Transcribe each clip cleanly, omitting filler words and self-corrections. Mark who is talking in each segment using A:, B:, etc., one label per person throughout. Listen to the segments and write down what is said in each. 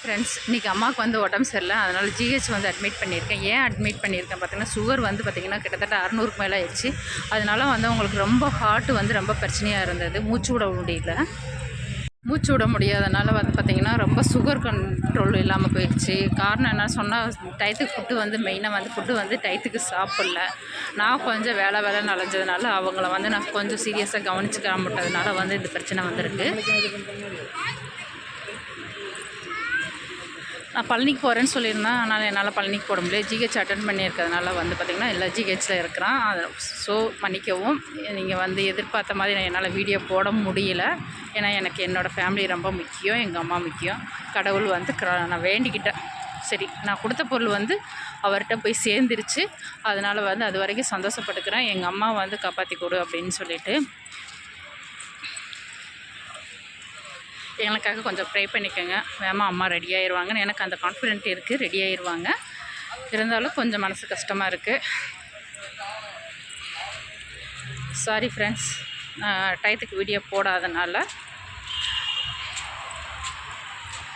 A: Friends, இன்றைக்கி அம்மாவுக்கு வந்து உடம்பு சரியில்லை. அதனால் ஜிஹெச் வந்து அட்மிட் பண்ணியிருக்கேன். ஏன் அட்மிட் பண்ணியிருக்கேன் பார்த்தீங்கன்னா, சுகர் வந்து பார்த்திங்கன்னா கிட்டத்தட்ட 600க்கு மேலே ஆயிடுச்சு. அதனால வந்து அவங்களுக்கு ரொம்ப ஹார்ட் வந்து ரொம்ப பிரச்சனையாக இருந்தது. மூச்சு விட முடியல. மூச்சு விட முடியாதனால வந்து பார்த்திங்கன்னா ரொம்ப சுகர் கண்ட்ரோல் இல்லாமல் போயிடுச்சு. காரணம் என்ன சொன்னால், டயத்துக்கு ஃபுட்டு வந்து மெயினாக வந்து ஃபுட்டு வந்து டயத்துக்கு சாப்பிடல. நான் கொஞ்சம் வேலைன்னு அலைஞ்சதுனால அவங்கள வந்து நான் கொஞ்சம் சீரியஸாக கவனிச்சுக்காமட்டதுனால வந்து இந்த பிரச்சனை வந்திருக்கு. நான் பழனிக்கு போகிறேன்னு சொல்லியிருந்தேன். ஆனால் என்னால் பழனிக்கு போட முடியல. ஜிஹெச் அட்டன் பண்ணியிருக்கிறதுனால வந்து பார்த்திங்கன்னா எல்லா ஜிஹெச்சில் இருக்கிறான். ஸோ மன்னிக்கவும். நீங்கள் வந்து எதிர்பார்த்த மாதிரி என்னால் வீடியோ போட முடியல. ஏன்னா எனக்கு என்னோடய ஃபேமிலி ரொம்ப முக்கியம். எங்கள் அம்மா முக்கியம். கடவுள் வந்து நான் வேண்டிக்கிட்டேன். சரி, நான் கொடுத்த பொருள் வந்து அவர்கிட்ட போய் சேர்ந்துருச்சு. அதனால் வந்து அது வரைக்கும் சந்தோஷப்பட்டுக்கிறேன். எங்கள் அம்மா வந்து காப்பாற்றி கொடு அப்படின்னு சொல்லிவிட்டு எனக்காக கொஞ்சம் ப்ரே பண்ணிக்கோங்க. வேகமாக அம்மா ரெடி ஆயிடுவாங்கன்னு எனக்கு அந்த கான்ஃபிடென்ட் இருக்குது. ரெடி ஆயிடுவாங்க. இருந்தாலும் கொஞ்சம் மனசு கஷ்டமாக இருக்குது. சாரி ஃப்ரெண்ட்ஸ், டயத்துக்கு வீடியோ போடாதனால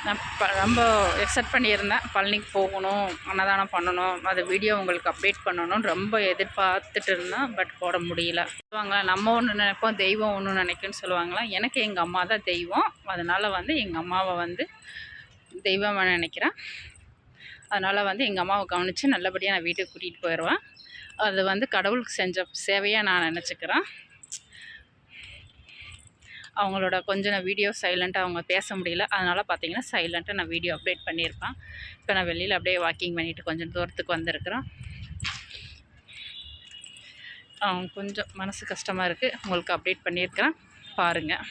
A: நான் ரொம்ப எக்ஸப்ட் பண்ணியிருந்தேன். பழனிக்கு போகணும், அன்னதானம் பண்ணணும், அது வீடியோ உங்களுக்கு அப்டேட் பண்ணணும்னு ரொம்ப எதிர்பார்த்துட்டு இருந்தேன். பட் போட முடியல. சொல்லுவாங்களா, நம்ம ஒன்று நினைப்போம், தெய்வம் ஒன்று நினைக்கும்னு சொல்லுவாங்களா. எனக்கு எங்கள் அம்மா தான் தெய்வம். அதனால் வந்து எங்கள் அம்மாவை வந்து தெய்வமாக நினைக்கிறேன். அதனால் வந்து எங்கள் அம்மாவை கவனித்து நல்லபடியாக நான் வீட்டுக்கு கூட்டிகிட்டு போயிடுவேன். அது வந்து கடவுளுக்கு செஞ்ச சேவையாக நான் நினச்சிக்கிறேன். அவங்களோட கொஞ்சம் நான் வீடியோ சைலண்ட்டாக அவங்க பேச முடியல. அதனால் பார்த்தீங்கன்னா சைலண்ட்டாக நான் வீடியோ அப்டேட் பண்ணியிருப்பேன். இப்போ நான் வெளியில் அப்படியே வாக்கிங் பண்ணிவிட்டு கொஞ்சம் தூரத்துக்கு வந்திருக்கிறேன். கொஞ்சம் மனசு கஷ்டமாக இருக்குது. உங்களுக்கு அப்டேட் பண்ணியிருக்கிறேன், பாருங்கள்.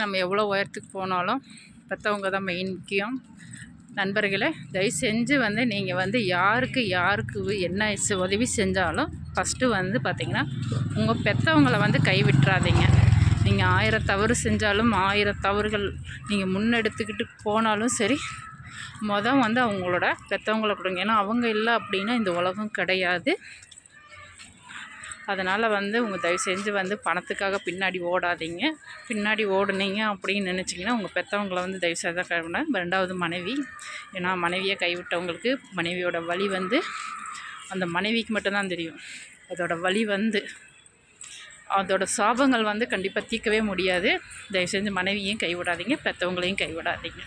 A: நம்ம எவ்வளோ உயரத்துக்கு போனாலும் பெற்றவங்க தான் மெயின் முக்கியம். நண்பர்களே, தயவு செஞ்சு வந்து நீங்கள் வந்து யாருக்கு என்ன உதவி செஞ்சாலும் ஃபஸ்ட்டு வந்து பார்த்திங்கன்னா உங்கள் பெற்றவங்களை வந்து கைவிட்டுறாதீங்க. நீங்கள் 1000 தவறு செஞ்சாலும் 1000 தவறுகள் நீங்கள் முன்னெடுத்துக்கிட்டு போனாலும் சரி, வந்து அவங்களோட பெற்றவங்களை கொடுங்க. ஏன்னா அவங்க இல்லை அப்படின்னா இந்த உலகம் கிடையாது. அதனால் வந்து உங்கள் தயவு செஞ்சு வந்து பணத்துக்காக பின்னாடி ஓடாதீங்க. பின்னாடி ஓடுனீங்க அப்படின்னு நினச்சிங்கன்னா உங்கள் பெற்றவங்களை வந்து தயவு செய்து தான் கைவிடணும். 2வது மனைவி. ஏன்னா மனைவியை கைவிட்டவங்களுக்கு மனைவியோட வலி வந்து அந்த மனைவிக்கு மட்டும்தான் தெரியும். அதோட வலி வந்து அதோட சாபங்கள் வந்து கண்டிப்பாக தீர்க்கவே முடியாது. தயவு செஞ்சு மனைவியையும் கைவிடாதீங்க, பெற்றவங்களையும் கைவிடாதீங்க.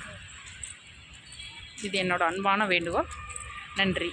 A: இது என்னோடய அன்பான வேண்டுகோள். நன்றி.